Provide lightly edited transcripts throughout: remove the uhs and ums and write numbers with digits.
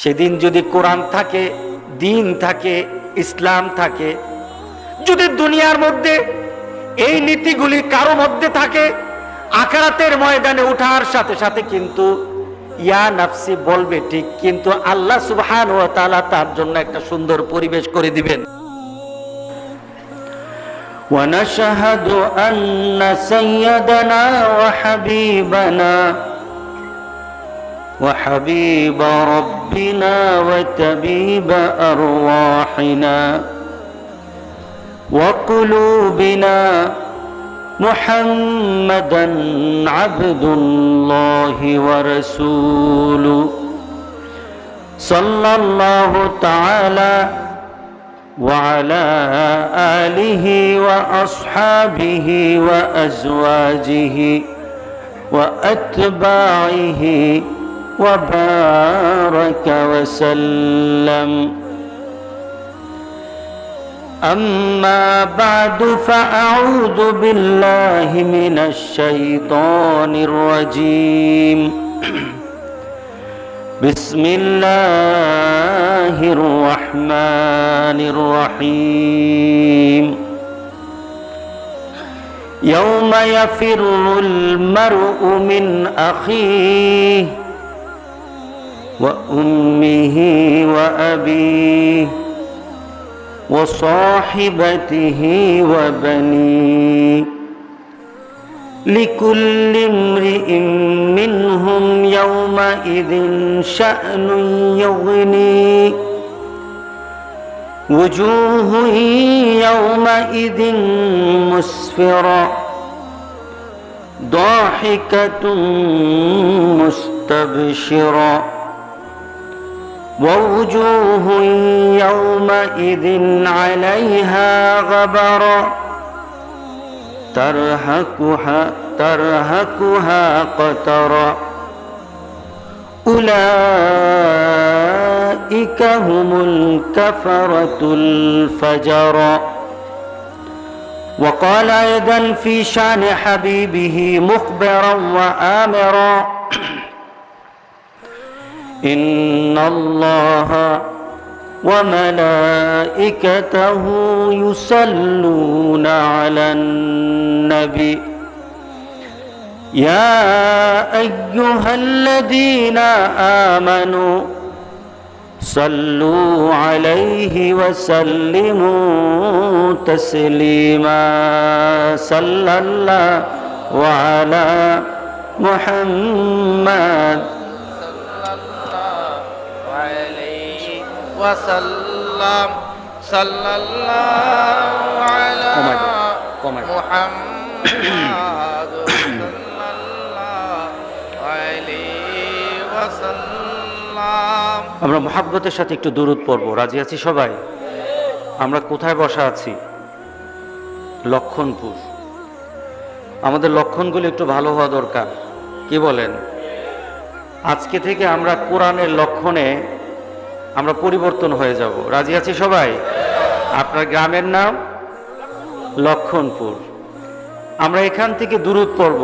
সেদিন যদি কোরআন থাকে, দিন থাকে, ইসলাম থাকে, যদি দুনিয়ার মধ্যে এই নীতিগুলি কারো মধ্যে থাকে, আখিরাতের ময়দানে ওঠার সাথে সাথে কিন্তু ইয়া নাফসি বলবে ঠিক, কিন্তু আল্লাহ সুবহানাহু ওয়া তাআলা তার জন্য একটা সুন্দর পরিবেশ করে দিবেন। ونشهد أن سيدنا وحبيبنا وحبيب ربنا وطبيب أرواحنا وقلوبنا محمدا عبد الله ورسوله صلى الله تعالى وعلى آله وأصحابه وأزواجه وأتباعه وبارك وسلم. أما بعد فأعوذ بالله من الشيطان الرجيم. بسم الله الرحمن الرحيم. يوم يفر المرء من أخيه وأمه وأبيه وصاحبته وبنيه لكل امرئ منهم يومئذ شأن يغنيه وجوه يومئذ مسفرة ضاحكة مستبشرة ووجوه يومئذ عليها غبرة ترهقها قترة أولئك هم الكفرة الفجرة. وقال أيضا في شأن حبيبه مخبرا وآمرا إن الله وملائكته يصلون على النبي يا أيها الذين آمنوا صلوا عليه وسلموا تسليما. صلى الله على محمد وسلم صلى الله على محمد صلى الله عليه وسلم. আমরা মুহাব্বতের সাথে একটু দুরূদ পড়ব। রাজি আছি সবাই? আমরা কোথায় বসা আছি? লক্ষণপুর। আমাদের লক্ষণগুলো একটু ভালো হওয়া দরকার, কি বলেন? আজকে থেকে আমরা কোরআনের লক্ষণে আমরা পরিবর্তন হয়ে যাব। রাজি আছি সবাই? আপনার গ্রামের নাম লক্ষণপুর। আমরা এখান থেকে দুরূদ পড়ব।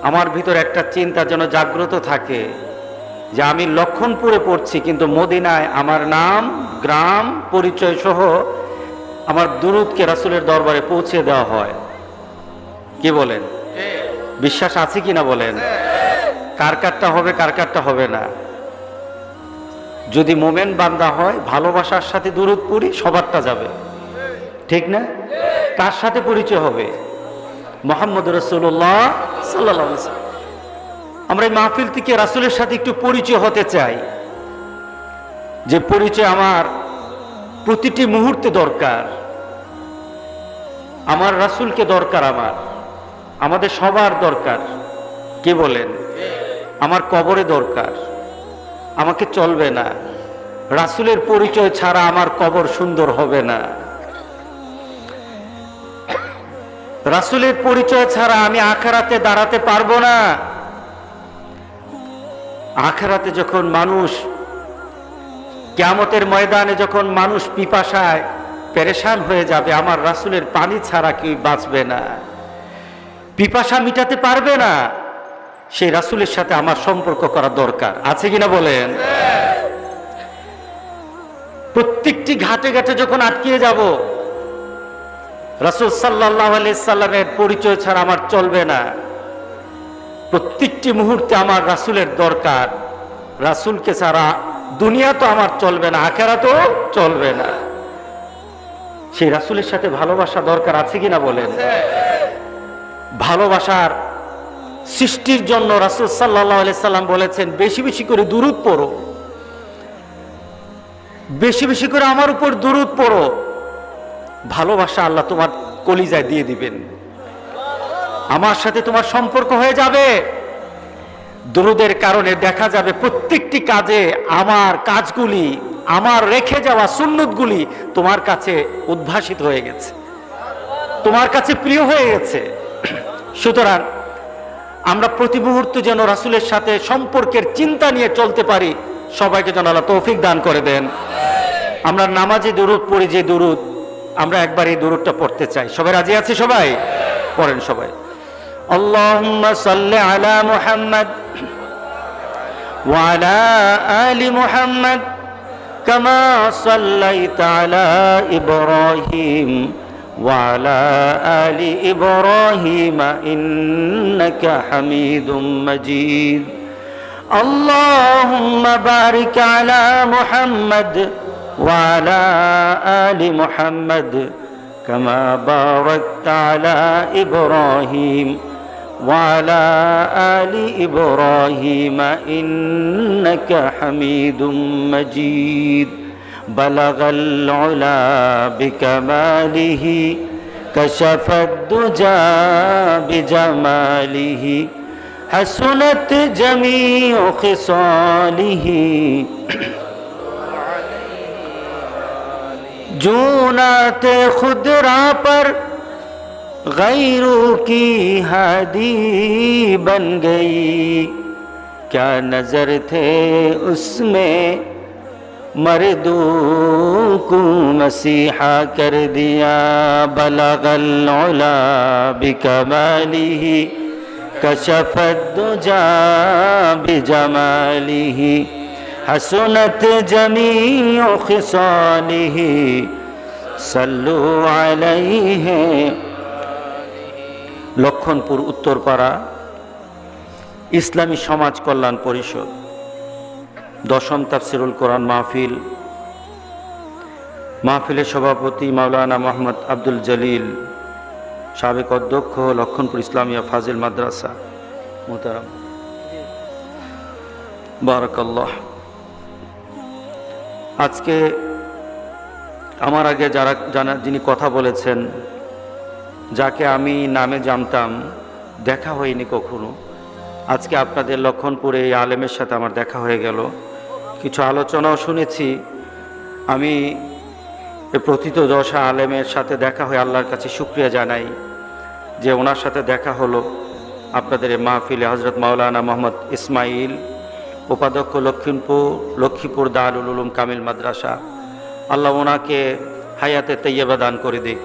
আমার ভিতর একটা চিন্তা যেন জাগ্রত থাকে যে আমি লক্ষণপুরে পড়ছি, কিন্তু মদিনায় আমার নাম, গ্রাম, পরিচয় সহ আমার দুরূদকে রাসূলের দরবারে পৌঁছে দেওয়া হয়। কি বলেন? বিশ্বাস আছে কিনা বলেন? কার কারটা হবে, কার কারটা হবে না? যদি মোমেন বান্দা হয়, ভালোবাসার সাথে দুরূদ পড়ি, সবারটা যাবে, ঠিক না? কার সাথে পরিচয় হবে? মুহাম্মদ রাসূলুল্লাহ সাল্লাল্লাহু আলাইহি ওয়াসাল্লাম। আমরা এই মাহফিল থেকে রাসূলের সাথে একটু পরিচয় হতে চাই, যে পরিচয় আমার প্রতিটি মুহূর্তে দরকার। আমার রাসূলকে দরকার, আমাদের সবার দরকার। কি বলেন? আমার কবরে দরকার, আমাকে চলবে না। রাসূলের পরিচয় ছাড়া আমার কবর সুন্দর হবে না। রাসূলের পরিচয় ছাড়া আমি আখিরাতে দাঁড়াতে পারবো না। আখিরাতে যখন মানুষ, কিয়ামতের ময়দানে যখন মানুষ পিপাসায় পেরেশান হয়ে যাবে, আমার রাসূলের পানি ছাড়া কেউ বাঁচবে না, পিপাসা মিটাতে পারবে না। সেই রাসূলের সাথে আমার সম্পর্ক করা দরকার, আছে কিনা বলেন? প্রত্যেকটি ঘাটে ঘাটে যখন আটকিয়ে যাব, রাসূল সাল্লাল্লাহু আলাইহি সাল্লামের পরিচয় ছাড়া আমার চলবে না। প্রত্যেকটি মুহূর্তে আমার রাসূলের দরকার। রাসূলকে ছাড়া দুনিয়া তো আমার চলবে না, আখিরাতও চলবে না। সেই রাসূলের সাথে ভালোবাসা দরকার আছে কিনা বলেন? ভালোবাসার সৃষ্টির জন্য রাসূল সাল্লাল্লাহু আলাইহি সাল্লাম বলেছেন, বেশি বেশি করে দুরূদ পড়ো, বেশি বেশি করে আমার উপর দুরূদ পড়ো। ভালোবাসা আল্লাহ তোমার কলিজায় দিয়ে দিবেন, আমার সাথে তোমার সম্পর্ক হয়ে যাবে। দুরূদের কারণে দেখা যাবে প্রত্যেকটি কাজে আমার কাজগুলি, আমার রেখে যাওয়া সুন্নতগুলি তোমার কাছে উদ্ভাসিত হয়ে গেছে, তোমার কাছে প্রিয় হয়ে গেছে। সুতরাং আমরা প্রতি মুহূর্তে যেন রাসূলের সাথে সম্পর্কের চিন্তা নিয়ে চলতে পারি। সবাইকে যেন আল্লাহ তৌফিক দান করে দেন। আমরা নামাজে দুরূদ পড়ি, যে দুরূদ, আমরা একবার এই দুরূদটা পড়তে চাই। সবাই রাজি আছে? সবাই পড়েন সবাই। আল্লাহুম্মা সাল্লি আলা মুহাম্মাদ ওয়া আলা আলি মুহাম্মাদ কামা সাল্লাইতা আলা ইব্রাহিম ওয়া আলা আলি ইব্রাহিম ইন্নাকা হামিদুম মাজিদ। আল্লাহুম্মা বারিক আলা মুহাম্মাদ ওয়া আলা আলি মুহাম্মাদ কামা বারাকতা আলা ইব্রাহিম ওয়া আলা আলি ইব্রাহিম ইন্নাকা হামিদুম মাজিদ। বালাগাল উলা বিকামালিহি কাশাফাদ দুজা বিজামালিহি হাসুনাত জামিউ খিসালিহি जूनाते खुदरा पर गैरों की हादी बन गई, क्या नजर थे उसमें मर्दों को मसीहा कर दिया। बलगल उला बिकमालिही कशफत दुजा बिजमालिही हसनत जमीउ खिसालिही सल्लु अलैहि। লক্ষণপুর উত্তরপাড়া ইসলামী সমাজ কল্যাণ পরিষদ 10ম তাফসিরুল কোরআন মাহফিল। মাহফিলের সভাপতি মাওলানা মোহাম্মদ আব্দুল জলিল, সাবেক অধ্যক্ষ লক্ষণপুর ইসলামিয়া ফাজিল মাদ্রাসা। মুহতারাম বারাকাল্লাহ। আজকে আমার আগে যিনি কথা বলেছেন, যাকে আমি নামে জানতাম, দেখা হয়নি কখনো, আজকে আপনাদের লক্ষণপুরে এই আলেমের সাথে আমার দেখা হয়ে গেল। কিছু আলোচনাও শুনেছি। আমি এই প্রথিতযশা আলেমের সাথে দেখা হয়ে আল্লাহর কাছে শুকরিয়া জানাই যে ওনার সাথে দেখা হলো আপনাদের এই মাহফিলে। হযরত মাওলানা মোহাম্মদ ইসমাইল, উপাধ্যক্ষ লক্ষ্মীপুর দারুল উলুম কামিল মাদ্রাসা, আল্লাহ ওনাকে হায়াতে তৈয়বা দান করে দিক।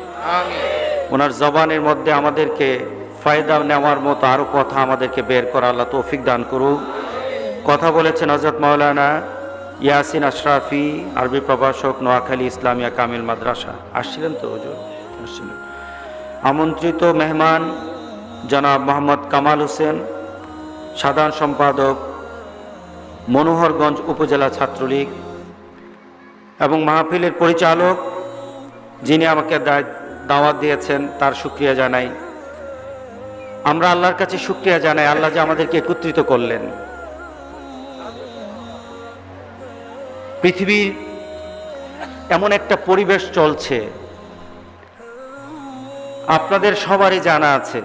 ওনার জবানের মধ্যে আমাদেরকে ফায়দা নেওয়ার মতো আরও কথা আমাদেরকে বের করা আল্লাহ তৌফিক দান করুক। কথা বলেছেন হযরত মাওলানা ইয়াসিন আশরাফি, আরবি প্রভাষক, নোয়াখালী ইসলামিয়া কামিল মাদ্রাসা। আসছিলেন তো হুজুর? আসছিলেন। আমন্ত্রিত মেহমান জনাব মোহাম্মদ কামাল হোসেন, সাধারণ সম্পাদক মনোহরগঞ্জ উপজেলা ছাত্রলীগ, এবং মাহফিলের পরিচালক যিনি আমাকে দাওয়াত দিয়েছেন, তার শুকরিয়া জানাই। আমরা আল্লাহর কাছে শুকরিয়া জানাই, আল্লাহ যে আমাদেরকে একত্রিত করলেন। পৃথিবীর এমন একটা পরিবেশ চলছে, আপনাদের সবারই জানা আছে,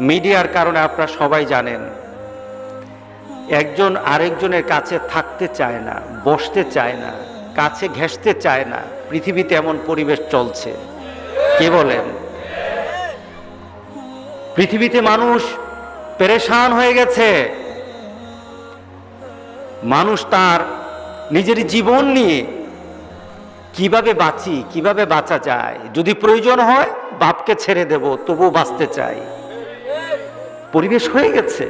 মিডিয়ার কারণে আপনারা সবাই জানেন, একজন আরেকজনের কাছে থাকতে চায় না, বসতে চায় না, কাছে ঘেঁষতে চায় না। পৃথিবীতে এমন পরিবেশ চলছে, কে বলেন? পৃথিবীতে মানুষ পেরেশান হয়ে গেছে। মানুষ তার নিজের জীবন নিয়ে কিভাবে বাঁচি, কিভাবে বাঁচা যায়, যদি প্রয়োজন হয় বাপকে ছেড়ে দেব, তবুও বাঁচতে চাই, পরিবেশ হয়ে গেছে।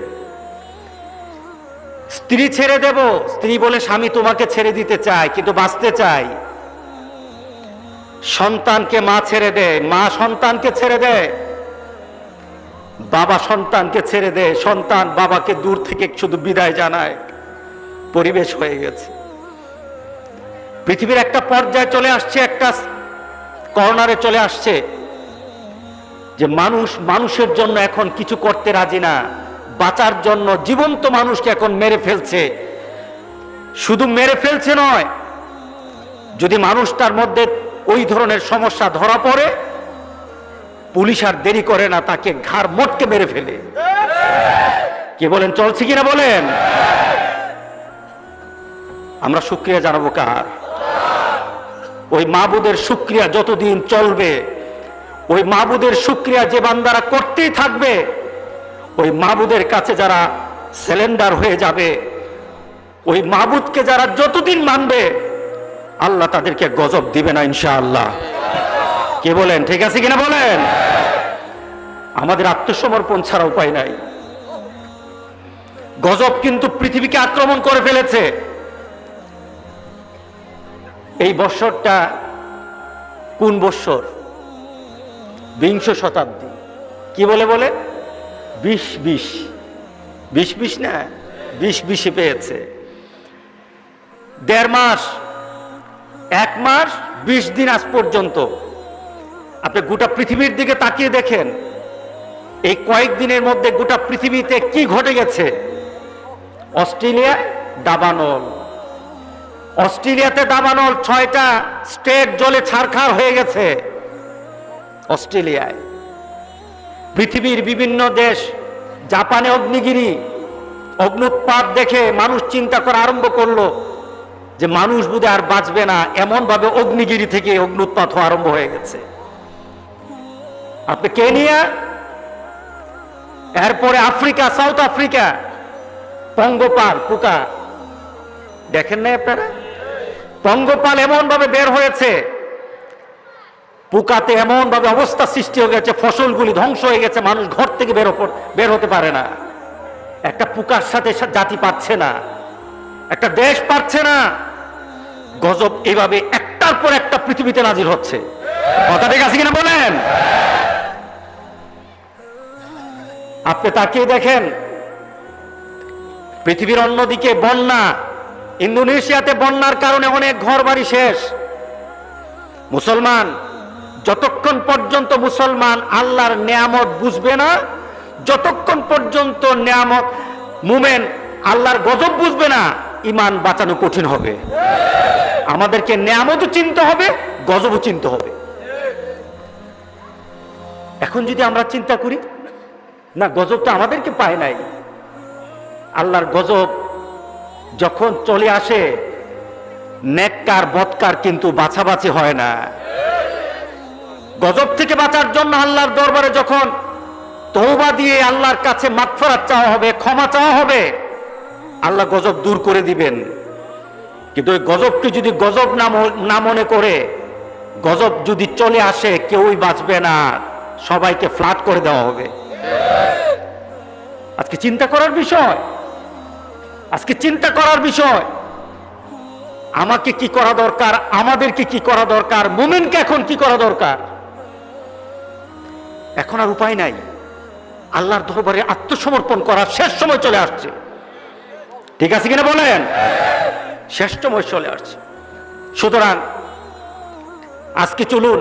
স্ত্রী ছেড়ে দেব, স্ত্রী বলে স্বামী তোমাকে ছেড়ে দিতে চায় কিন্তু বাঁচতে চাই। সন্তানকে মা ছেড়ে দেয়, মা সন্তানকে ছেড়ে দেয়, বাবা সন্তানকে ছেড়ে দেয়, সন্তান বাবাকে দূর থেকে শুধু বিদায় জানায়। পরিবেশ হয়ে গেছে। পৃথিবীর একটা পর্যায়ে চলে আসছে, একটা কর্নারে চলে আসছে যে মানুষ মানুষের জন্য এখন কিছু করতে রাজি না। বাঁচার জন্য জীবন্ত মানুষকে এখন মেরে ফেলছে। শুধু মেরে ফেলছে নয়, যদি মানুষটার মধ্যে ওই ধরনের সমস্যা ধরা পড়ে, পুলিশ আর দেরি করে না, তাকে ঘাড় মোটকে মেরে ফেলে। কে বলেন চলছে কিনা বলেন? আমরা শুকরিয়া জানাবো কার? ওই মাবুদের শুকরিয়া যতদিন চলবে, ওই মাবুদের শুকরিয়া যে বান্দারা করতেই থাকবে, ওই মাবুদের কাছে যারা সিলিন্ডার হয়ে যাবে, ওই মাবুদকে যারা যতদিন মানবে, আল্লাহ তাদেরকে গজব দিবে না ইনশাআল্লাহ। কে বলেন ঠিক আছে কিনা বলেন? আমাদের আত্মসমর্পণ ছাড়া উপায় নাই। গজব কিন্তু পৃথিবীকে আক্রমণ করে ফেলেছে। এই বৎসরটা কোন বৎসর? বিংশ শতাব্দী। কি বলে বলে 20-20 20-20 না, 20-20 পেয়েছে। 1.5 মাস, 1 মাস 20 দিন আজ পর্যন্ত। আপনি গোটা পৃথিবীর দিকে তাকিয়ে দেখেন, এই কয়েকদিনের মধ্যে গোটা পৃথিবীতে কি ঘটে গেছে। অস্ট্রেলিয়ায় দাবানল, অস্ট্রেলিয়াতে দাবানল, 6টা স্টেট জলে ছারখার হয়ে গেছে অস্ট্রেলিয়ায়। পৃথিবীর বিভিন্ন দেশ, জাপানে অগ্নিগিরি, অগ্নুৎপাত দেখে মানুষ চিন্তা করা আরম্ভ করলো যে মানুষ বোধহয় আর বাঁচবে না, এমন ভাবে অগ্নিগিরি থেকে অগ্নুৎপাত হওয়া আরম্ভ হয়ে গেছে। আপনি কেনিয়া, এরপরে আফ্রিকা, সাউথ আফ্রিকা, পঙ্গপাল পোকা দেখেন না আপনারা? পঙ্গপাল এমন ভাবে বের হয়েছে, পোকাতে এমন ভাবে অবস্থা সৃষ্টি হয়ে গেছে, ফসলগুলি ধ্বংস হয়ে গেছে, মানুষ ঘর থেকে বের হতে পারে না। একটা পোকার সাথে জাতি পাচ্ছে না, একটা দেশ পাচ্ছে না। গজব এইভাবে একটার পর একটা পৃথিবীতে নাজির হচ্ছে। কথা ঠিক আছে কিনা বলেন? আপনি তাকিয়ে দেখেন, পৃথিবীর অন্যদিকে বন্যা, ইন্দোনেশিয়াতে বন্যার কারণে অনেক ঘর বাড়ি শেষ। মুসলমান যতক্ষণ পর্যন্ত মুসলমান আল্লাহর নেয়ামত বুঝবে না, যতক্ষণ পর্যন্ত নেয়ামত মুমেন আল্লাহর গজব বুঝবে না, ঈমান বাঁচানো কঠিন হবে। আমাদেরকে নেয়ামতও চিনতে হবে, গজবও চিনতে হবে। এখন যদি আমরা চিন্তা করি না, গজব তো আমাদেরকে পায় নাই, আল্লাহর গজব যখন চলে আসে, নেককার বদকার কিন্তু বাছাবাছি হয় না। গজব থেকে বাঁচার জন্য আল্লাহর দরবারে যখন তওবা দিয়ে আল্লাহর কাছে মাগফিরাত চাওয়া হবে, ক্ষমা চাওয়া হবে, আল্লাহ গজব দূর করে দিবেন। কিন্তু ওই গজবকে যদি গজব না মনে করে, গজব যদি চলে আসে, কেউই বাঁচবে না, সবাইকে ফ্ল্যাট করে দেওয়া হবে। আজকে চিন্তা করার বিষয়, আজকে চিন্তা করার বিষয়। আমাকে কি করা দরকার, আমাদেরকে কি করা দরকার, মুমিনকে এখন কি করা দরকার? এখন আর উপায় নাই, আল্লাহর দরবারে আত্মসমর্পণ করার শেষ সময় চলে আসছে। ঠিক আছে কিনা বলেন? শেষ সময় চলে আসছে। সুতরাং আজকে চলুন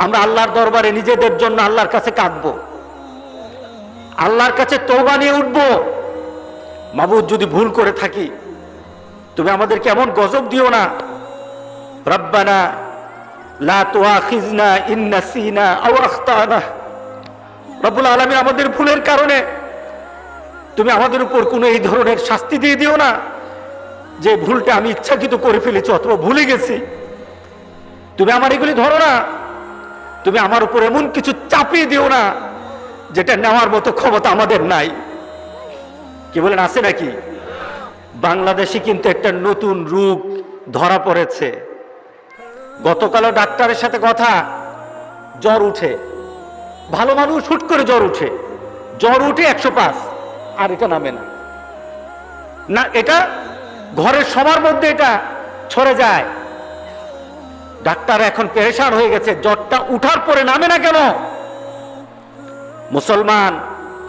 আমরা আল্লাহর দরবারে নিজেদের জন্য আল্লাহর কাছে কাঁদবো, আল্লাহর কাছে তওবা নিয়ে উঠবো। মাবুদ, যদি ভুল করে থাকি তুমি আমাদেরকে এমন গজব দিও না। রব্বানা লা তুআখিযনা ইন নাসিনা আও আখতানা। রব্বুল আলামিন, আমাদের ভুলের কারণে তুমি আমাদের উপর কোনো এই ধরনের শাস্তি দিয়ে দিও না যে ভুলটা আমি ইচ্ছাকৃত করে ফেলেছি অথবা ভুলে গেছি। তুমি আমার এগুলি ধরো না, তুমি আমার উপর এমন কিছু চাপিয়ে দিও না যেটা নেওয়ার মতো ক্ষমতা আমাদের নাই। কি বলেন, আছে নাকি? বাংলাদেশে কিন্তু একটা নতুন রোগ ধরা পড়েছে। গতকালও ডাক্তারের সাথে কথা, জ্বর উঠে, ভালো মানুষ হুট করে জ্বর উঠে 105, আর এটা নামে না। না, এটা ঘরের সবার মধ্যে এটা ছড়ে যায়। ডাক্তার এখন পেরেশান হয়ে গেছে, জ্বরটা উঠার পরে নামে না কেন? মুসলমান,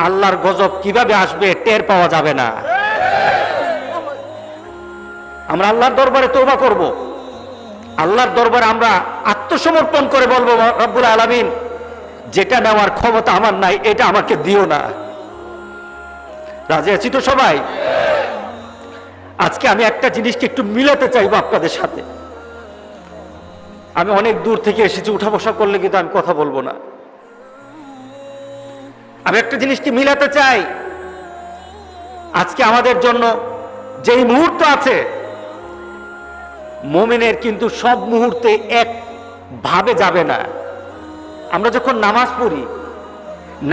আল্লাহর গজব কিভাবে আসবে টের পাওয়া যাবে না। আমরা আল্লাহর দরবারে তওবা করব, আল্লাহর দরবারে আমরা আত্মসমর্পণ করে বলবো, রব্বুল আলামিন, যেটা নেওয়ার ক্ষমতা আমার নাই এটা আমাকে দিও না। রাজি আছি তো সবাই? আজকে আমি একটা জিনিসকে একটু মিলাতে চাইবো আপনাদের সাথে। আমি অনেক দূর থেকে এসেছি, উঠা বসা করলে কিন্তু আমি কথা বলবো না। আমি একটা জিনিসকে মিলাতে চাই। আজকে আমাদের জন্য যেই মুহূর্ত আছে, মুমিনের কিন্তু সব মুহূর্তে এক ভাবে যাবে না। আমরা যখন নামাজ পড়ি,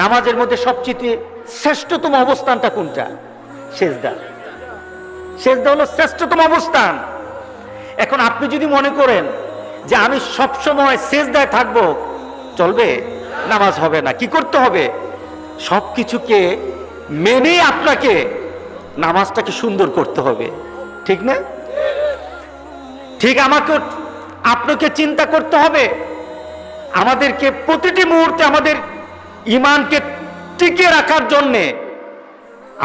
নামাজের মধ্যে সবচেয়ে শ্রেষ্ঠতম অবস্থানটা কোনটা? সেজদা। সেজদা হলো শ্রেষ্ঠতম অবস্থান। এখন আপনি যদি মনে করেন যে আমি সব সময় সেজদায় থাকবো, চলবে? নামাজ হবে না। কি করতে হবে? সবকিছুকে মেনে আপনাকে নামাজটাকে সুন্দর করতে হবে, ঠিক না? ঠিক আমাকে আপনাকে চিন্তা করতে হবে, আমাদেরকে প্রতিটি মুহূর্তে আমাদের ঈমানকে টিকিয়ে রাখার জন্যে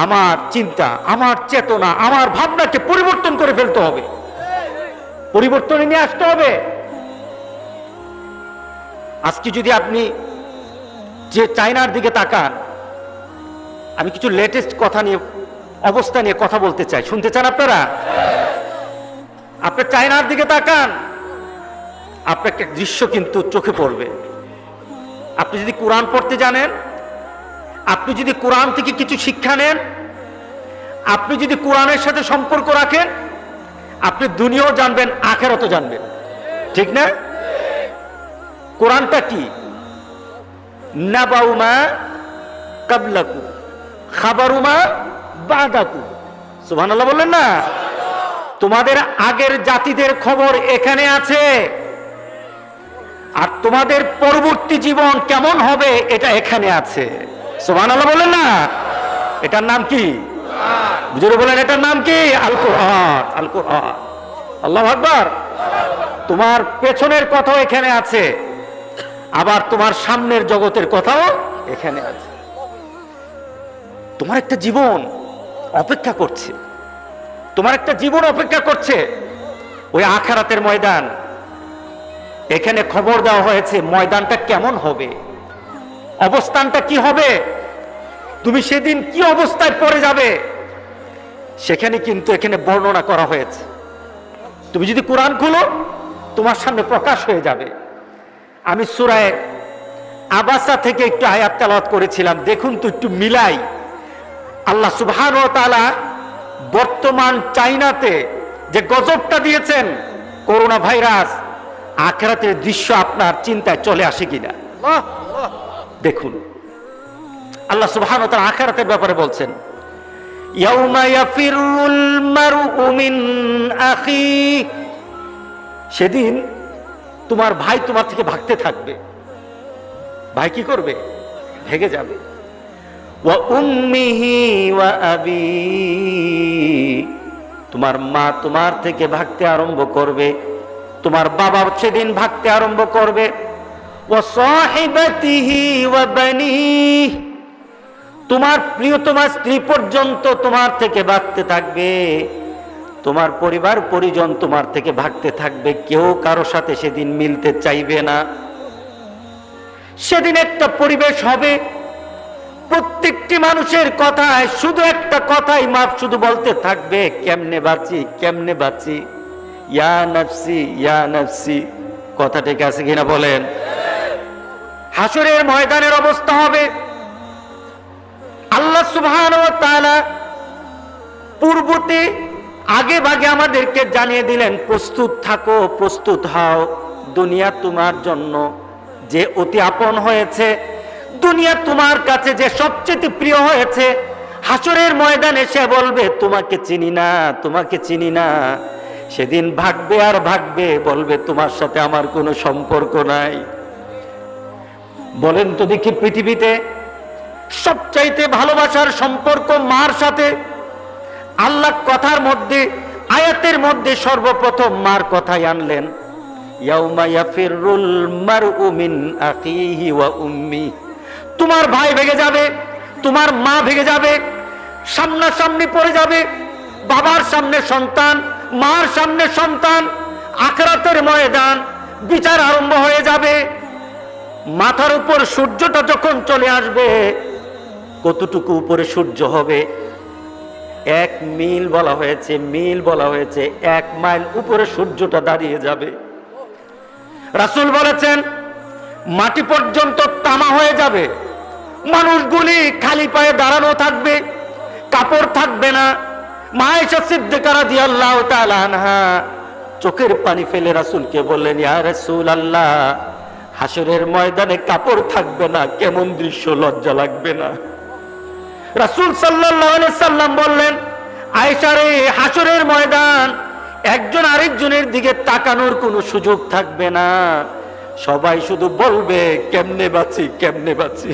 আমার চিন্তা, আমার চেতনা, আমার ভাবনাকে পরিবর্তন করে ফেলতে হবে, পরিবর্তনে নিয়ে আসতে হবে। আজকে যদি আপনি যে চায়নার দিকে তাকান, আমি কিছু লেটেস্ট কথা নিয়ে, অবস্থা নিয়ে কথা বলতে চাই, শুনতে চান আপনারা? আপনি চায়নার দিকে তাকান, আপনাকে দৃশ্য কিন্তু চোখে পড়বে। আপনি যদি কোরআন পড়তে জানেন, আপনি যদি কোরআন থেকে কিছু শিক্ষা নেন, আপনি যদি কোরআনের সাথে সম্পর্ক রাখেন, আপনি দুনিয়াও জানবেন, আখিরাতও জানবেন, ঠিক না? কোরআনটা কি? নাবাউমা কাবলাকু খাবারুমা বাদাকু। সুবহানাল্লাহ বললেন না? তোমাদের আগের জাতিদের খবর এখানে আছে, আর তোমাদের পরবর্তী জীবন কেমন হবে এটা এখানে আছে। সুবহানাল্লাহ বললেন না? এটার নাম কি? বুঝে বলেন, এটার নাম কি? আল কোরআন। আল কোরআন। আল্লাহু আকবার। তোমার পেছনের কথাও এখানে আছে, আবার তোমার সামনের জগতের কথাও এখানে আছে। তোমার একটা জীবন অপেক্ষা করছে, তোমার একটা জীবন অপেক্ষা করছে, ওই আখিরাতের ময়দান। এখানে খবর দেওয়া হয়েছে ময়দানটা কেমন হবে, অবস্থানটা কি হবে, তুমি সেদিন কি অবস্থায় পড়ে যাবে, সেখানে কিন্তু এখানে বর্ণনা করা হয়েছে। তুমি যদি কোরআন খুলো, তোমার সামনে প্রকাশ হয়ে যাবে। আমি সূরা আবাসা থেকে একটু আয়াত তেলাওয়াত করেছিলাম, দেখুন তো একটু মিলাই। আল্লাহ সুবহানাহু ওয়া তাআলা বর্তমান চাইনাতে যে গজবটা দিয়েছেন, করোনা ভাইরাস, আখিরাতের দৃশ্য আপনার চিন্তায় চলে আসে কিনা দেখুন। আল্লাহ সুবহানাহু ওয়া তাআলা আখিরাতের ব্যাপারে বলছেন, ইয়াউমা ইয়াফিরুল মারউ মিন আখি। সেদিন তোমার ভাই তোমার থেকে ভাগতে থাকবে। ভাই কি করবে? ভেগে যাবে। ওয়া উম্মিহি ওয়া আবি, তোমার মা তোমার থেকে ভাগতে আরম্ভ করবে, তোমার বাবা সেদিন ভাগতে আরম্ভ করবে। ওয়া সাহিবাতিহি ওয়া বানি, তোমার প্রিয়তমা স্ত্রী পর্যন্ত তোমার থেকে ভাগতে থাকবে, তোমার পরিবার পরিজন তোমার থেকে ভাগতে থাকবে। কেউ কারো সাথে সেদিন মিলতে চাইবে না। সেদিন একটা পরিবেশ হবে, প্রত্যেকটি মানুষের কথায় শুধু একটা কথাই মাপ শুধু বলতে থাকবে, কেমনে বাঁচি, কেমনে বাঁচি, ইয়া নফসি ইয়া নফসি। কথা ঠিক আছে কিনা বলেন? হাসরের ময়দানের অবস্থা হবে, আল্লাহ সুবহানাহু ওয়া তাআলা পূর্বতে আগে ভাগে আমাদেরকে জানিয়ে দিলেন, প্রস্তুত থাকো, প্রস্তুত হও। দুনিয়া তোমার জন্য যে অতি আপন হয়েছে, দুনিয়া তোমার কাছে যে সবচেয়ে প্রিয় হয়েছে, হাসরের ময়দানে সে বলবে তোমাকে চিনি না, তোমাকে চিনি না। সেদিন ভাগবে আর ভাগবে, বলবে তোমার সাথে আমার কোনো সম্পর্ক নাই। বলেন তো দেখি, পৃথিবীতে সবচাইতে ভালোবাসার সম্পর্ক মার সাথে, আল্লাহ কথার মধ্যে, আয়াতের মধ্যে সর্বপ্রথম মার কথাই আনলেন, ইয়াউমা ইয়াফিরুল মারউ মিন আখিহি ওয়া উম্মি। তোমার ভাই ভেগে যাবে, তোমার মা ভেগে যাবে, সামনাসামনি পড়ে যাবে, বাবার সামনে সন্তান, মার সামনে সন্তান, আখিরাতের ময়দান, বিচার আরম্ভ হয়ে যাবে। মাথার উপর সূর্যটা যখন চলে আসবে, কতটুকু উপরে সূর্য হবে? 1 মিল বলা হয়েছে, মিল বলা হয়েছে, 1 মাইল উপরে সূর্যটা দাঁড়িয়ে যাবে। রাসূল বলেছেন মাটি পর্যন্ত তামা হয়ে যাবে, মানুষগুলি খালি পায়ে দাঁড়ানো থাকবে, কাপড় থাকবে না। মা আয়েশা সিদ্দিকা রাদিয়াল্লাহু তাআলা আনহা চোখের পানি ফেলে রাসূলকে বললেন, ইয়া রাসূলুল্লাহ, হাসরের ময়দানে কাপড় থাকবে না, কেমন দৃশ্য, লজ্জা লাগবে না? রাসূল সাল্লাল্লাহু আলাইহি সাল্লাম বললেন, আয়েশা রে, হাসরের ময়দান একজন আরেকজনের দিকে তাকানোর কোনো সুযোগ থাকবে না, সবাই শুধু বলবে কেমনে বাঁচি, কেমনে বাঁচি।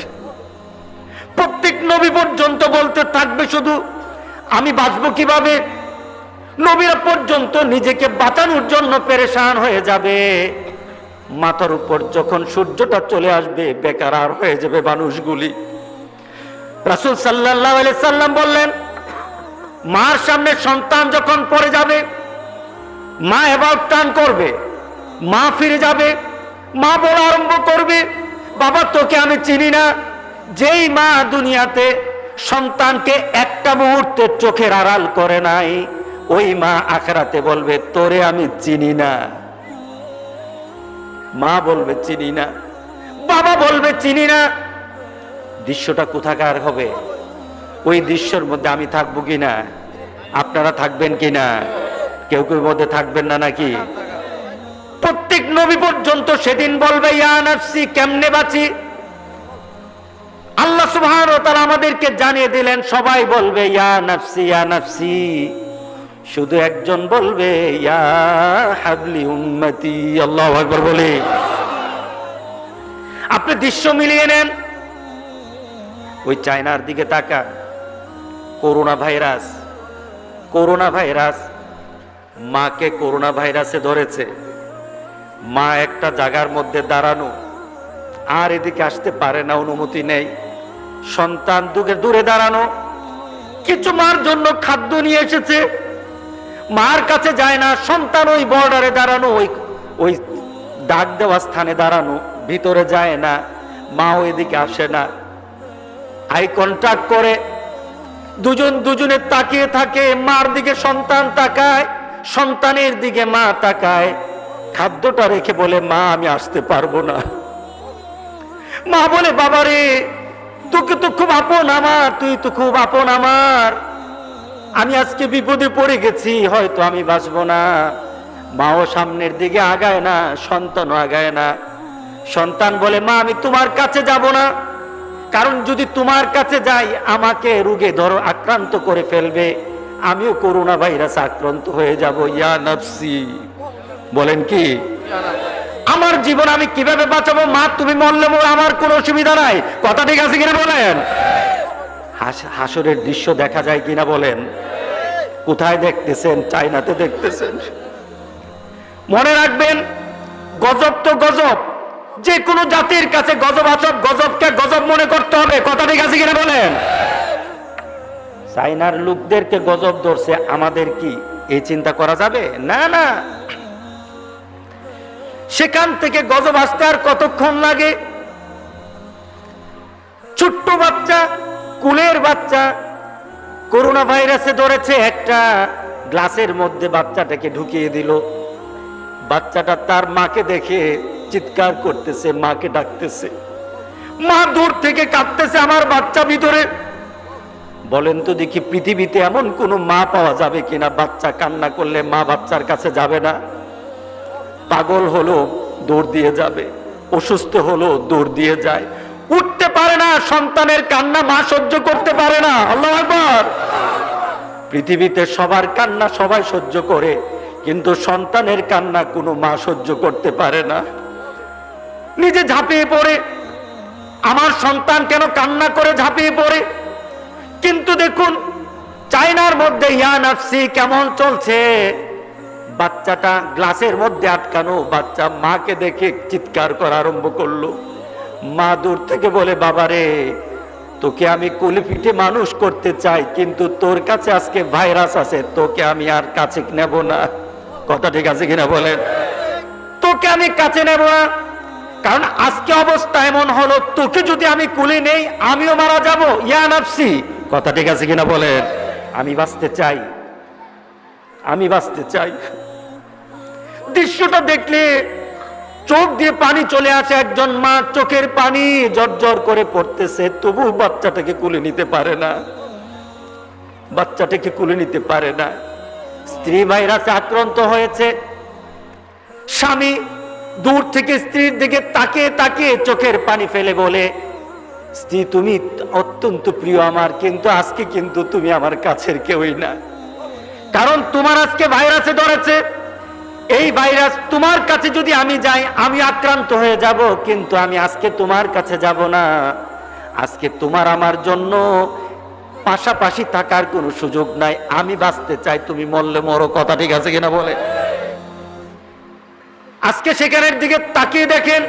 প্রত্যেক নবী পর্যন্ত বলতে থাকবে শুধু আমি বাঁচবো কিভাবে। নবীরা পর্যন্ত নিজেকে বাঁচানোর জন্য পেরেশান হয়ে যাবে। মাথার উপর যখন সূর্যটা চলে আসবে, বেকার হয়ে যাবে মানুষগুলি। রাসূল সাল্লাল্লাহু আলাইহি সাল্লাম বললেন, মার সামনে সন্তান যখন পড়ে যাবে, মা এবার টান করবে, মা ফিরে যাবে, মা বলা আরম্ভ করবে, বাবা তোকে আমি চিনি না। যেই মা দুনিয়াতে সন্তানকে একটা মুহূর্তে চোখের আড়াল করে নাই, ওই মা আখিরাতে বলবে তোরে আমি চিনি না। মা বলবে চিনি না, বাবা বলবে চিনি না। দৃশ্যটা কোথাকার হবে? ওই দৃশ্যের মধ্যে আমি থাকবো কিনা? আপনারা থাকবেন কিনা? কেউ কেউ মধ্যে থাকবেন না নাকি? প্রত্যেক নবী পর্যন্ত সেদিন বলবে ইয়া নাফসি, কেমনে বাঁচি। আল্লাহ সুবহানাহু ওয়া তাআলা আমাদেরকে জানিয়ে দিলেন, সবাই বলবে ইয়া নাফসি, ইয়া নাফসি। শুধু একজন বলবে ইয়া হাবলি উম্মতি। আল্লাহু আকবার বলে। আপনি দৃশ্য মিলিয়ে নেন। ওই চায়নার দিকে তাকা, করোনা ভাইরাস, করোনা ভাইরাস, মাকে করোনা ভাইরাসে ধরেছে। মা একটা জায়গার মধ্যে দাঁড়ানো, আর এদিকে আসতে পারে না, অনুমতি নেই। সন্তান দূরে দাঁড়ানো, কিছু মার জন্য খাদ্য নিয়ে এসেছে, মার কাছে যায় না। সন্তান ওই বর্ডারে দাঁড়ানো, ওই দাগ দেওয়া স্থানে দাঁড়ানো, ভিতরে যায় না। মা ওইদিকে আসে না। আই কন্টাক্ট করে, দুজন দুজনে তাকিয়ে থাকে। মার দিকে সন্তান তাকায়, সন্তানের দিকে মা তাকায়। খাদ্যটা রেখে বলে মা আমি আসতে পারবো না। মা বলে বাবা রে, তোকে তো খুব আপন আমার, তুই তো খুব আপন আমার, আমি আজকে বিপদে পড়ে গেছি, হয়তো আমি বাঁচবো না। মাও সামনের দিকে আগায় না, সন্তানও আগায় না। সন্তান বলে মা আমি তোমার কাছে যাব না, কারণ যদি তোমার কাছে যাই আমাকে রোগে আক্রান্ত করে ফেলবে, আমিও করোনা ভাইরাস আক্রান্ত হয়ে যাব। ইয়া নাফসি, বলেন কি আমার জীবন আমি কিভাবে বাঁচাবো? মা তুমি মরলে মোর আমার কোনো অসুবিধা নাই, কথা ঠিক আছে কিনা বলেন? হাসরের দৃশ্য দেখা যায় কিনা বলেন? কোথায় দেখতেছেন? চায়নাতে দেখতেছেন। মনে রাখবেন, গজব তো গজব, যে কোনো জাতির কাছে গজব আসব, গজবকে গজব মনে করতে হবে, কথা ঠিক আছে কিনা বলেন? চায়নার লোকদেরকে গজব ধরছে, আমাদের কি এই চিন্তা করা যাবে? না না। সেখান থেকে গজব আসতে আর কতক্ষণ লাগে? ছোট্ট বাচ্চা, কুলের বাচ্চা করোনা ভাইরাসে ধরেছে, একটা গ্লাসের মধ্যে বাচ্চাটাকে ঢুকিয়ে দিল। বাচ্চাটা তার মাকে দেখে চিৎকার করতেছে, মাকে ডাকতেছে। মা দূর থেকে কাঁদতেছে, আমার বাচ্চা ভিতরে। বলেন তো দেখি, পৃথিবীতে এমন কোন মা পাওয়া যাবে কিনা বাচ্চা কান্না করলে মা বাচ্চার কাছে যাবে না? পাগল হলো দৌড় দিয়ে যাবে, অসুস্থ হলো দৌড় দিয়ে যায়। উঠতে পারে না, সন্তানের কান্না মা সহ্য করতে পারে না। আল্লাহু আকবার। পৃথিবীতে সবার কান্না সবাই সহ্য করে, কিন্তু সন্তানের কান্না কোনো মা সহ্য করতে পারে না। নিজে ঝাঁপিয়ে পড়ে, আমার সন্তান কেন কান্না করে ঝাঁপিয়ে পড়ে। কিন্তু দেখুন চায়নার মধ্যে ইয়া নাফসি কেমন চলছে, বাচ্চাটা গ্লাসের মধ্যে আটকানো, বাচ্চা মাকে দেখে চিৎকার করা আরম্ভ করলো। মা দূর থেকে বলে, বাবারে তোকে আমি কোলে পিঠে মানুষ করতে চাই, কিন্তু তোর কাছে আজকে ভাইরাস আছে, তোকে আমি আর কাছে নেব না। কথা ঠিক আছে কিনা বলেন? তোকে আমি কাছে নেব না, কারণ আজকে অবস্থা এমন হলো, তোকে যদি আমি কোলে নেই আমিও মারা যাব। ইয়া নাফসি, কথা ঠিক আছে কিনা বলেন? আমি বাঁচতে চাই, আমি বাঁচতে চাই। দৃশ্যটা দেখলে চোখ দিয়ে পানি চলে আসে। একজন মা চোখের পানি জর্জর করে পড়তেছে, তবু বাচ্চাটাকে কুলে নিতে পারে না, বাচ্চাটাকে কুলে নিতে পারে না। স্ত্রী ভাইরাসে আক্রান্ত হয়েছে। স্বামী দূর থেকে স্ত্রীর দিকে তাকিয়ে তাকিয়ে চোখের পানি ফেলে বলে, স্ত্রী তুমি অত্যন্ত প্রিয় আমার, কিন্তু আজকে কিন্তু তুমি আমার কাছের কেউই না, কারণ তোমার আজকে ভাইরাসে ধরেছে। এই ভাইরাস তোমার কাছে যদি আমি যাই আমি আক্রান্ত হয়ে যাব, কিন্তু আমি আজকে তোমার কাছে যাব না। আজকে তোমার আমার জন্য পাশাপাশি থাকার কোনো সুযোগ নাই। আমি বাঁচতে চাই, তুমি মরলে মরো। কথা ঠিক আছে কিনা বলে? আজকে সেখানের দিকে তাকিয়ে দেখেন,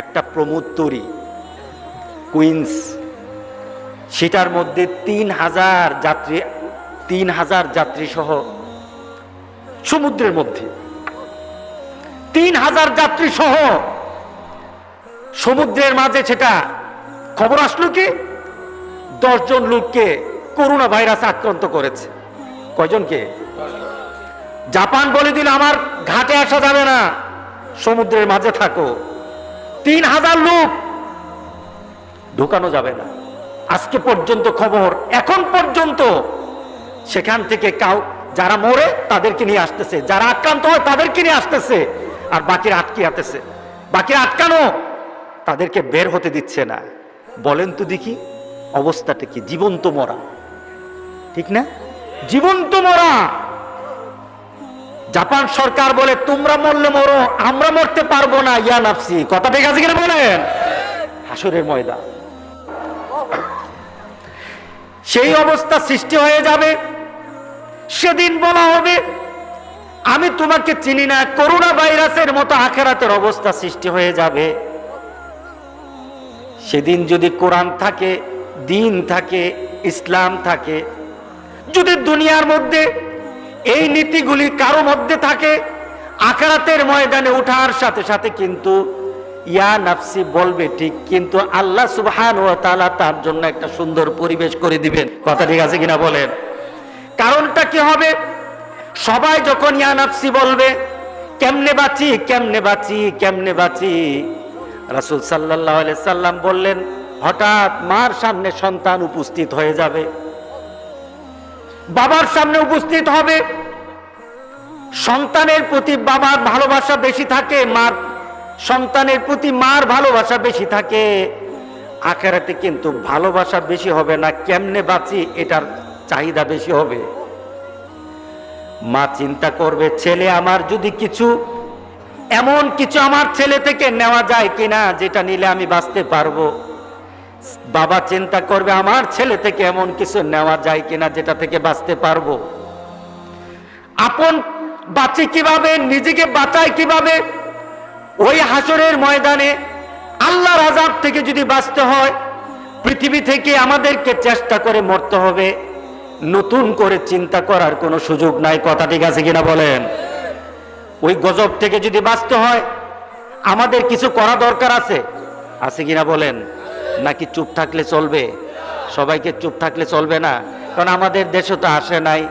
একটা প্রমোদতরী কুইন্স, সেটার মধ্যে ৩,০০০ যাত্রী সহ সমুদ্রের মধ্যে ৩,০০০ যাত্রী সহ সমুদ্রের মাঝে, সেটা খবর আসলো কি ১০ জন লোককে করোনা ভাইরাস আক্রান্ত করেছে। কয়জনকে? জাপান বলে দিল আমার ঘাটে আসা যাবে না, সমুদ্রের মাঝে থাকো। ৩,০০০ লোক ঢুকানো যাবে না। আজকে পর্যন্ত খবর, এখন পর্যন্ত সেখান থেকে যারা মরে তাদেরকে নিয়ে আসতেছে, যারা আক্রান্ত হয় তাদেরকে নিয়ে আসতেছে, আর বাকিরা আটকে আসতেছে। বাকিরা আটকানো, তাদেরকে বের হতে দিচ্ছে না। বলেন তো দেখি অবস্থাটা কি? জীবন্ত মরা, ঠিক না? জীবন্ত মরা। জাপান সরকার বলে তোমরা মরলে মরো, আমরা মরতে পারবো না। ইয়া নাফসি, কথা ঠিক আছে কিনা বলেন? হাসরের ময়দান সেই অবস্থা সৃষ্টি হয়ে যাবে। সেদিন বলা হবে আমি তোমাকে চিনি না। করোনা ভাইরাসের মতো আখিরাতের অবস্থা সৃষ্টি হয়ে যাবে। সেদিন যদি কোরআন থাকে, দিন থাকে, ইসলাম থাকে, যদি দুনিয়ার মধ্যে এই নীতিগুলি কারো মধ্যে থাকে, আখিরাতের ময়দানে ওঠার সাথে সাথে কিন্তু ইয়া নাফসি বলবে ঠিক, কিন্তু আল্লাহ সুবহানাহু ওয়া তাআলা তার জন্য একটা সুন্দর পরিবেশ করে দিবেন। কথা ঠিক আছে কিনা বলেন? কারণটা কি হবে? সবাই যখন ইয়া নাফসি বলবে, কেমনে বাঁচি, কেমনে বাঁচি, কেমনে বাঁচি, রাসূল সাল্লাল্লাহু আলাইহি সাল্লাম বললেন, হঠাৎ মার সামনে সন্তান উপস্থিত হয়ে যাবে, বাবার সামনে উপস্থিত হবে। সন্তানের প্রতি বাবার ভালোবাসা বেশি থাকে, সন্তানের প্রতি মার ভালোবাসা বেশি থাকে। আখিরাতে কিন্তু ভালোবাসা বেশি হবে না, কেমনে বাঁচি এটার চাহিদা বেশি হবে। মা চিন্তা করবে, ছেলে আমার যদি এমন কিছু আমার ছেলে থেকে নেওয়া যায় কিনা যেটা নিলে আমি বাঁচতে পারবো। বাবা চিন্তা করবে, আমার ছেলে থেকে এমন কিছু নেওয়া যায় কিনা যেটা থেকে বাঁচতে পারবো। আপন বাঁচি কিভাবে, নিজেকে বাঁচায় কিভাবে? ওই হাসরের ময়দানে আল্লাহর আযাব থেকে যদি বাঁচতে হয়, পৃথিবী থেকে আমাদেরকে চেষ্টা করে মরতে হবে, নতুন করে চিন্তা করার কোনো সুযোগ নাই। কথা ঠিক আছে কিনা বলেন? ওই গজব থেকে যদি বাঁচতে হয় আমাদের কিছু করা দরকার আছে কিনা বলেন? নাকি চুপ থাকলে চলবে? সবাইকে চুপ থাকলে চলবে না, কারণ আমাদের দেশে তো আসে নাই।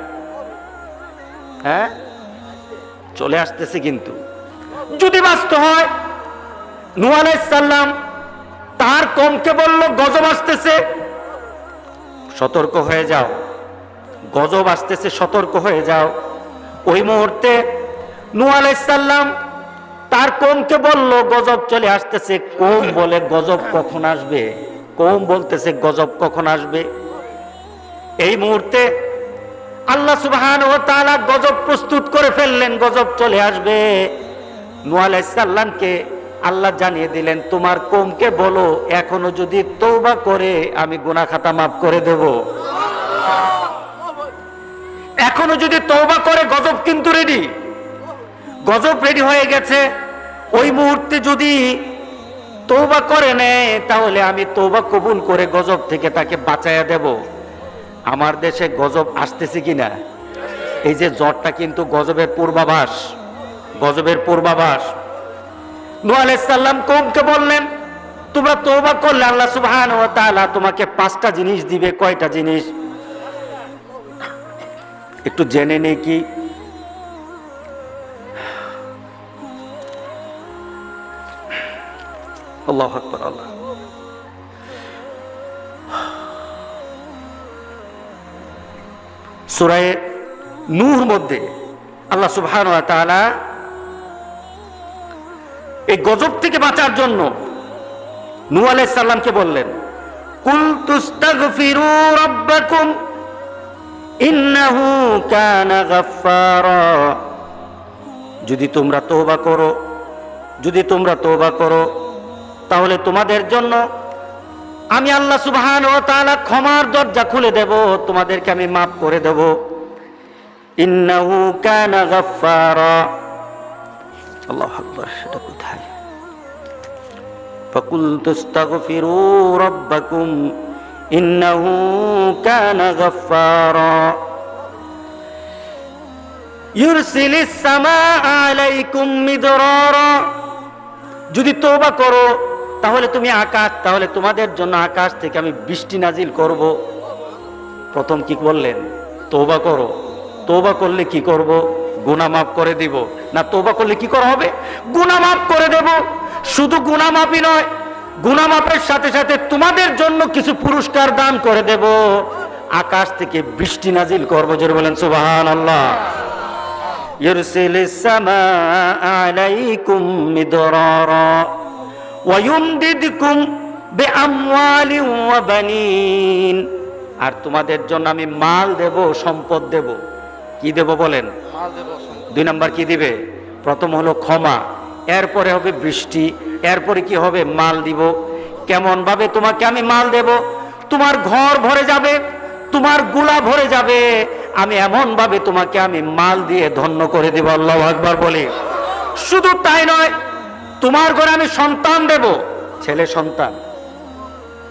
হ্যাঁ, চলে আসতেছে। কিন্তু যদি বাঁচতে হয়, নূহ আলাইহিস সালাম তার কওমকে বলল গজব আসতেছে, সতর্ক হয়ে যাও, গজব আসতেছে, সতর্ক হয়ে যাও। ওই মুহূর্তে নূহ আলাইহিস সালাম তার কওমকে বলল গজব চলে আসতেছে। কওম বলে গজব কখন আসবে? কওম বলতেছে গজব কখন আসবে? এই মুহূর্তে আল্লাহ সুবহানাহু ওয়া তাআলা গজব প্রস্তুত করে ফেললেন, গজব চলে আসবে। নূহ আলাইহিস সালামকে আল্লাহ জানিয়ে দিলেন, তোমার কওমকে বলো এখনো যদি তওবা করে আমি গুনাহ খাতা মাফ করে দেব। এখনো যদি তওবা করে, গজব কিন্তু রেডি, গজব রেডি হয়ে গেছে। ওই মুহূর্তে যদি তওবা করে নেয়, তাহলে আমি তওবা কবুল করে গজব থেকে তাকে বাঁচাইয়া দেব। আমার দেশে গজব আসতেছে কিনা? এই যে জ্বরটা কিন্তু গজবের পূর্বাভাস, গজবের পূর্বাভাস। নূহ আলাইহিস সালাম কওমকে বললেন, তোমরা তওবা করলে আল্লাহ সুবহানাহু ওয়া তাআলা তোমাকে 5টা জিনিস দিবে। কয়টা জিনিস একটু জেনে নেই কি? আল্লাহু আকবার। আল্লাহ সূরা নূহ মধ্যে আল্লাহ সুবহানাহু ওয়া তাআলা এই গজব থেকে বাঁচার জন্য নূহ আলাইহিস সালামকে বললেন, কুল তুস্তাগফিরু রাব্বাকুম ইন্নাহু কানা গাফফারা। যদি তোমরা তওবা করো, যদি তোমরা তওবা করো, তাহলে তোমাদের জন্য আমি আল্লাহ সুবহানাহু ওয়া তাআলা ক্ষমার দরজা খুলে দেব, তোমাদেরকে আমি মাফ করে দেব। ইন্নাহু কানা গাফফারা। আল্লাহু আকবার। সেটা কোথায়? ফাকুল তুস্তাগফিরু রাব্বাকুম ইন্নাহু কানা গাফফারা ইউরসিলিস সামাআ আলাইকুম মিদরারা। যদি তওবা করো তাহলে তুমি আকাশ, তাহলে তোমাদের জন্য আকাশ থেকে আমি বৃষ্টি নাজিল করব। প্রথম কি বললেন? তওবা করো। তওবা করলে কি করব? গুনাহ মাফ করে দিব। না, তওবা করলে কি করা হবে? গুনাহ মাফ করে দেব। শুধু গুনাহ মাফই নয়, গুনাহ মাফের সাথে সাথে তোমাদের জন্য কিছু পুরস্কার দান করে দেব। আকাশ থেকে বৃষ্টি নাজিল করব। জোরে বলেন সুবহানাল্লাহ। ইউরসিলিস সামাআ আলাইকুম মিদরারা ওয়া ইউমদিদকুম বিআমওয়ালিন ওয়া বানিন। আর তোমাদের জন্য আমি মাল দেব, সম্পদ দেব। কি দেব বলেন? মাল দেব। 2 নাম্বার কি দিবে? প্রথম হলো ক্ষমা, এরপরে হবে বৃষ্টি, এরপরে কি হবে? মাল দিব। কেমন ভাবে তোমাকে আমি মাল দেব? তোমার ঘর ভরে যাবে, তোমার গুলা ভরে যাবে। আমি এমন ভাবে তোমাকে আমি মাল দিয়ে ধন্য করে দেব। আল্লাহু আকবার বলে। শুধু তাই নয়, তোমার ঘরে আমি সন্তান দেব, ছেলে সন্তান।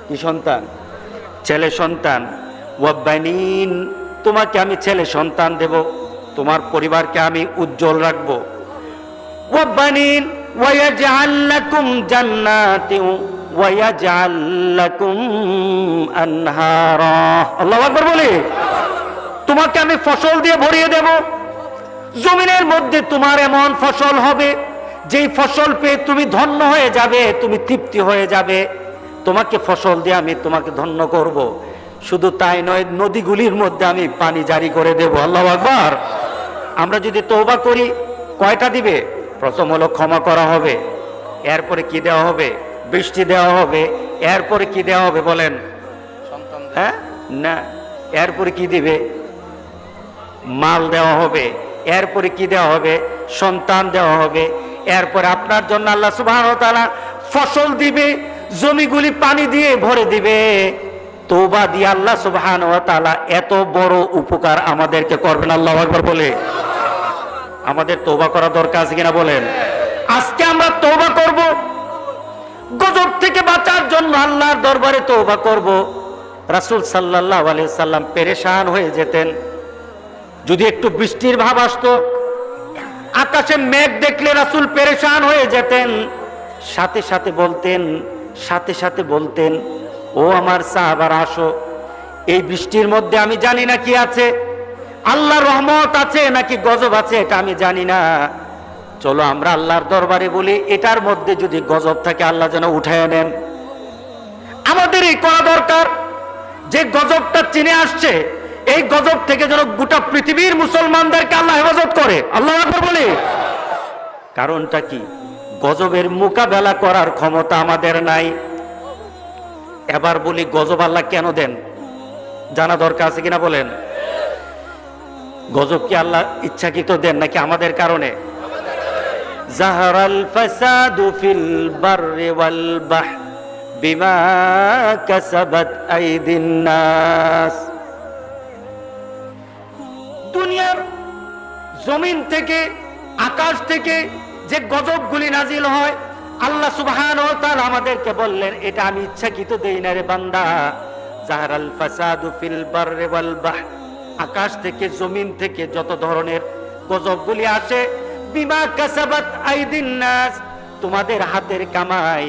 কি সন্তান? ছেলে সন্তান। ওয়া বানিন, তোমাকে আমি ছেলে সন্তান দেব, তোমার পরিবারকে আমি উজ্জ্বল রাখবো। ওয়া বানিন ওয়া ইয়াজআল লাকুম জান্নাতিন ওয়া ইয়াজআল লাকুম আনহারা। আল্লাহু আকবার বলে। তোমাকে আমি ফসল দিয়ে ভরিয়ে দেব। জমিনের মধ্যে তোমার এমন ফসল হবে, যেই ফসল পেয়ে তুমি ধন্য হয়ে যাবে, তুমি তৃপ্তি হয়ে যাবে। তোমাকে ফসল দিয়ে আমি তোমাকে ধন্য করব। শুধু তাই নয়, নদীগুলির মধ্যে আমি পানি জারি করে দেব। আল্লাহু আকবার। আমরা যদি তওবা করি, কয়টা দিবে? প্রথম হলো ক্ষমা করা হবে, এরপরে কি দেওয়া হবে? বৃষ্টি দেওয়া হবে, এরপরে কি দেওয়া হবে বলেন? সন্তান। হ্যাঁ না, এরপরে কি দিবে? মাল দেওয়া হবে, এরপরে কি দেওয়া হবে? সন্তান দেওয়া হবে। এরপরে আপনার জন্য আল্লাহ সুবহানাহু ওয়া তাআলা ফসল দিবে, জমিগুলি পানি দিয়ে ভরে দিবে। তওবা দিয়ে আল্লাহ সুবহানাহু ওয়া তাআলা এত বড় উপকার আমাদেরকে করবেন। আল্লাহু আকবার বলে। আমাদের তওবা করা দরকার আছে কিনা বলেন? আজকে আমরা তওবা করব, গজব থেকে বাঁচার জন্য আল্লাহর দরবারে তওবা করব। রাসূল সাল্লাল্লাহু আলাইহি সাল্লাম পেরেশান হয়ে যেতেন। যদি একটু বৃষ্টির ভাব আসতো, আকাশে মেঘ দেখলে রাসূল পেরেশান হয়ে যেতেন। সাথে সাথে বলতেন, ও আমার সাহাবারা, আসো, এই বৃষ্টির মধ্যে আমি জানি না কি আছে, আল্লাহর রহমত আছে নাকি গজব আছে এটা আমি জানি না। চলো আমরা আল্লাহর দরবারে বলি, এটার মধ্যে যদি গজব থাকে আল্লাহ যেন উঠায় নেন। আমাদের এই করা দরকার যে গজবটা চিনে আসছে, এই গজব থেকে যেন গোটা পৃথিবীর মুসলমানদেরকে আল্লাহ হেফাজত করে। আল্লাহু আকবার বলে। কারণটা কি? গজবের মোকাবেলা করার ক্ষমতা আমাদের নাই। এবার বলি, গজব আল্লাহ কেন দেন জানা দরকার আছে কিনা বলেন? গজব কি আল্লাহ ইচ্ছাকৃত দেন নাকি আমাদের কারণে? জাহারাল ফাসাদু ফিল বাররি ওয়াল বাহর বিমা কাসাবাত আইদিন নাস। দুনিয়া জমিন থেকে, আকাশ থেকে যে গজবগুলি নাজিল হয়, আল্লাহ সুবহানাহু ওয়া তাআলা আমাদেরকে বললেন, এটা আমি ইচ্ছাকৃত দেই না রে বান্দা। জাহারাল ফাসাদু ফিল বাররি ওয়াল বাহর, আকাশ থেকে জমিন থেকে যত ধরনের গজবগুলি আসে, বিমা কাসাবাত আইদিন নাস, তোমাদের হাতের কামাই।